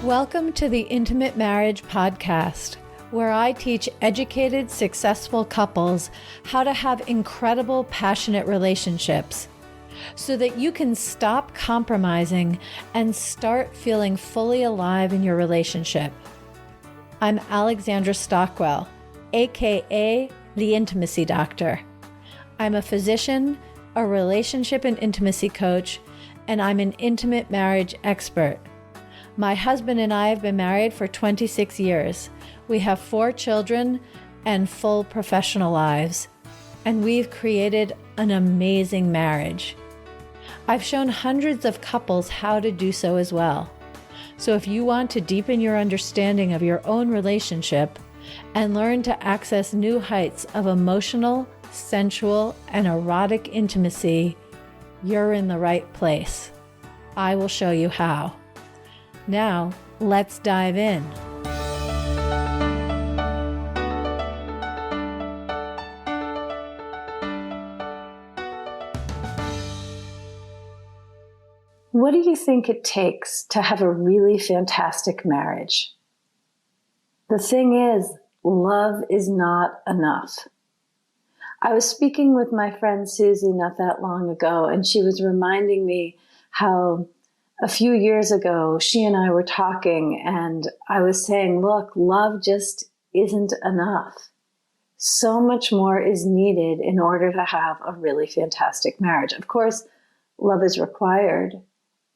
Welcome to the Intimate Marriage Podcast, where I teach educated, successful couples how to have incredible, passionate relationships so that you can stop compromising and start feeling fully alive in your relationship. I'm Alexandra Stockwell, aka the Intimacy Doctor. I'm a physician, a relationship and intimacy coach, and I'm an intimate marriage expert. My husband and I have been married for 26 years. We have 4 children and full professional lives, and we've created an amazing marriage. I've shown hundreds of couples how to do so as well. So if you want to deepen your understanding of your own relationship and learn to access new heights of emotional, sensual, and erotic intimacy, you're in the right place. I will show you how. Now, let's dive in. What do you think it takes to have a really fantastic marriage? The thing is, love is not enough. I was speaking with my friend Susie not that long ago, and she was reminding me how a few years ago, she and I were talking, and I was saying, look, love just isn't enough. So much more is needed in order to have a really fantastic marriage. Of course, love is required.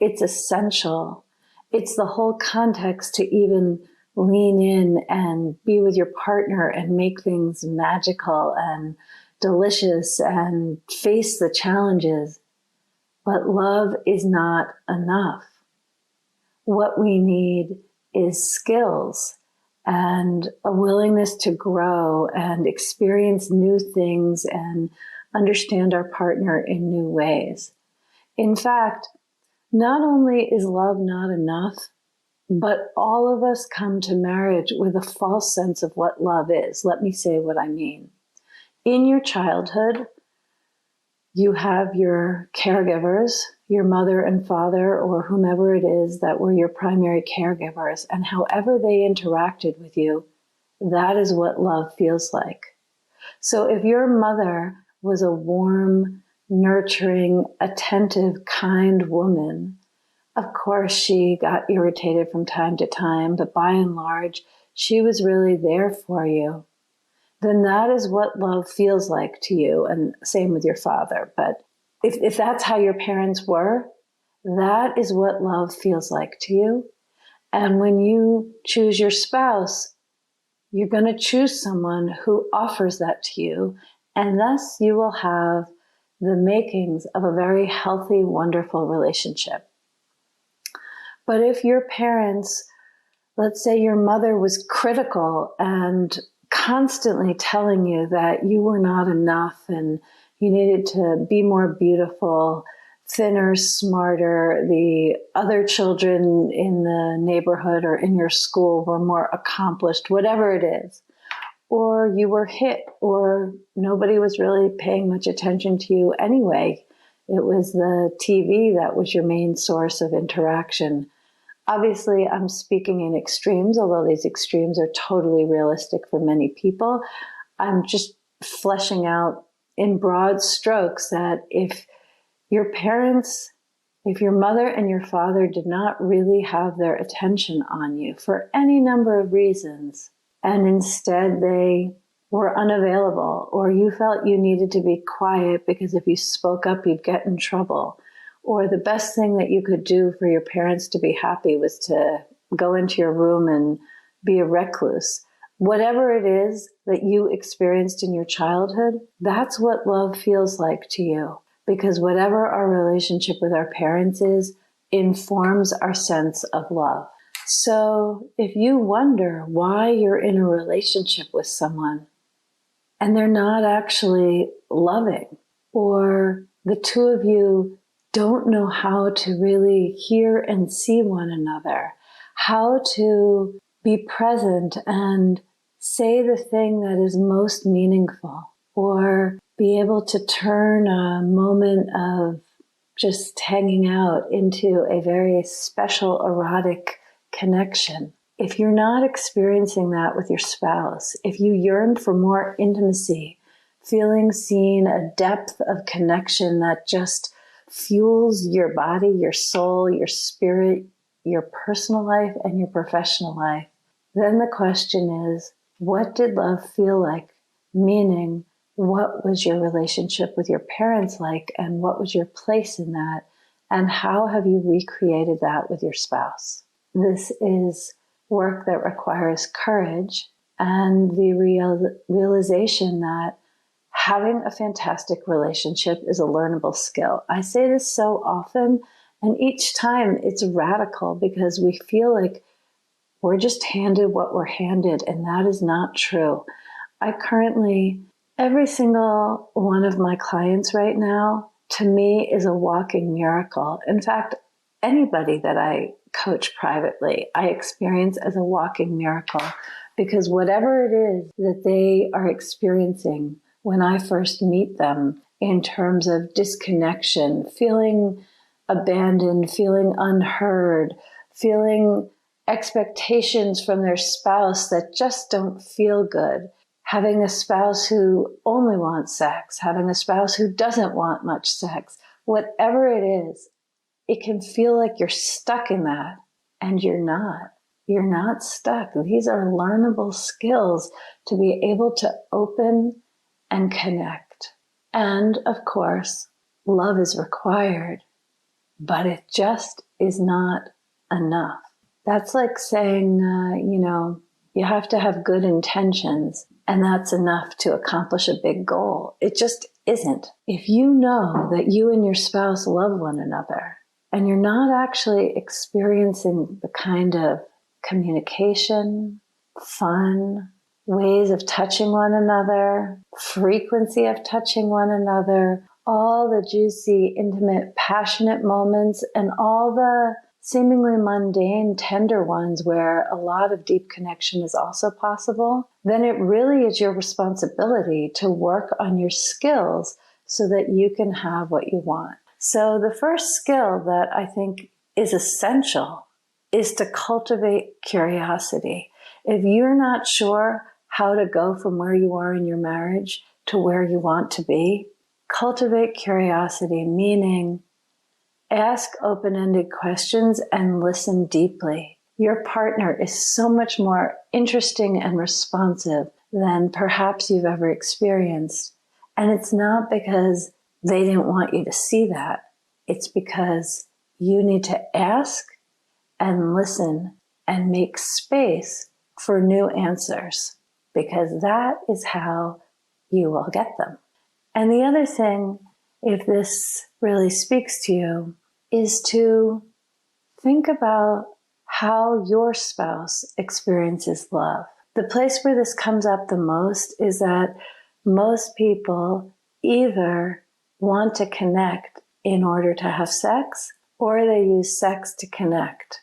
It's essential. It's the whole context to even lean in and be with your partner and make things magical and delicious and face the challenges. But love is not enough. What we need is skills and a willingness to grow and experience new things and understand our partner in new ways. In fact, not only is love not enough, but all of us come to marriage with a false sense of what love is. Let me say what I mean. In your childhood, you have your caregivers, your mother and father, or whomever it is that were your primary caregivers, and however they interacted with you, that is what love feels like. So if your mother was a warm, nurturing, attentive, kind woman, of course she got irritated from time to time, but by and large, she was really there for you. Then that is what love feels like to you, and same with your father. But if that's how your parents were, that is what love feels like to you. And when you choose your spouse, you're going to choose someone who offers that to you, and thus you will have the makings of a very healthy, wonderful relationship. But if your parents, let's say your mother was critical and constantly telling you that you were not enough and you needed to be more beautiful, thinner, smarter, the other children in the neighborhood or in your school were more accomplished, whatever it is, or you were hit, or nobody was really paying much attention to you anyway. It was the TV that was your main source of interaction. Obviously, I'm speaking in extremes, although these extremes are totally realistic for many people. I'm just fleshing out in broad strokes that if your parents, if your mother and your father did not really have their attention on you for any number of reasons, and instead they were unavailable, or you felt you needed to be quiet because if you spoke up, you'd get in trouble, or the best thing that you could do for your parents to be happy was to go into your room and be a recluse. Whatever it is that you experienced in your childhood, that's what love feels like to you. Because whatever our relationship with our parents is, informs our sense of love. So if you wonder why you're in a relationship with someone and they're not actually loving, or the two of you don't know how to really hear and see one another, how to be present and say the thing that is most meaningful, or be able to turn a moment of just hanging out into a very special, erotic connection. If you're not experiencing that with your spouse, if you yearn for more intimacy, feeling seen, a depth of connection that just fuels your body, your soul, your spirit, your personal life, and your professional life, then the question is, what did love feel like? Meaning, what was your relationship with your parents like, and what was your place in that? And how have you recreated that with your spouse? This is work that requires courage and the realization that having a fantastic relationship is a learnable skill. I say this so often, and each time it's radical because we feel like we're just handed what we're handed, and that is not true. Every single one of my clients right now, to me, is a walking miracle. In fact, anybody that I coach privately, I experience as a walking miracle, because whatever it is that they are experiencing when I first meet them in terms of disconnection, feeling abandoned, feeling unheard, feeling expectations from their spouse that just don't feel good, having a spouse who only wants sex, having a spouse who doesn't want much sex, whatever it is, it can feel like you're stuck in that, and you're not. You're not stuck. These are learnable skills to be able to open and connect. And of course, love is required, but it just is not enough. That's like saying, you have to have good intentions, and that's enough to accomplish a big goal. It just isn't. If you know that you and your spouse love one another, and you're not actually experiencing the kind of communication, fun, ways of touching one another, frequency of touching one another, all the juicy, intimate, passionate moments, and all the seemingly mundane, tender ones where a lot of deep connection is also possible, then it really is your responsibility to work on your skills so that you can have what you want. So the first skill that I think is essential is to cultivate curiosity. If you're not sure how to go from where you are in your marriage to where you want to be, cultivate curiosity, meaning ask open-ended questions and listen deeply. Your partner is so much more interesting and responsive than perhaps you've ever experienced. And it's not because they didn't want you to see that. It's because you need to ask and listen and make space for new answers, because that is how you will get them. And the other thing, if this really speaks to you, is to think about how your spouse experiences love. The place where this comes up the most is that most people either want to connect in order to have sex, or they use sex to connect.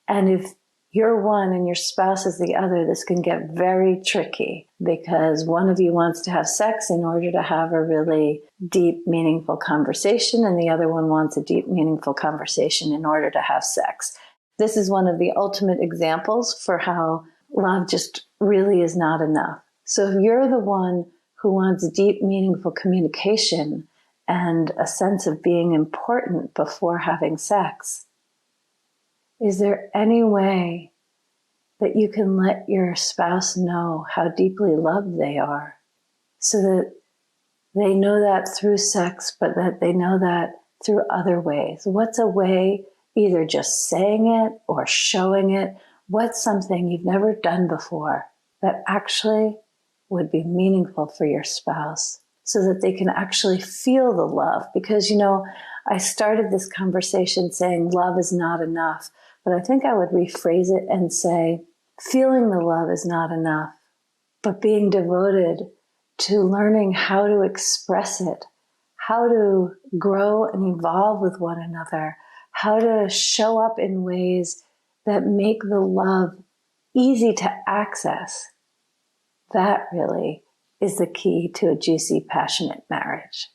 And if you're one and your spouse is the other, this can get very tricky, because one of you wants to have sex in order to have a really deep, meaningful conversation, and the other one wants a deep, meaningful conversation in order to have sex. This is one of the ultimate examples for how love just really is not enough. So if you're the one who wants deep, meaningful communication and a sense of being important before having sex, is there any way that you can let your spouse know how deeply loved they are, so that they know that through sex, but that they know that through other ways? What's a way, either just saying it or showing it? What's something you've never done before that actually would be meaningful for your spouse, so that they can actually feel the love? Because, I started this conversation saying love is not enough, but I think I would rephrase it and say, feeling the love is not enough, but being devoted to learning how to express it, how to grow and evolve with one another, how to show up in ways that make the love easy to access. That really is the key to a juicy, passionate marriage.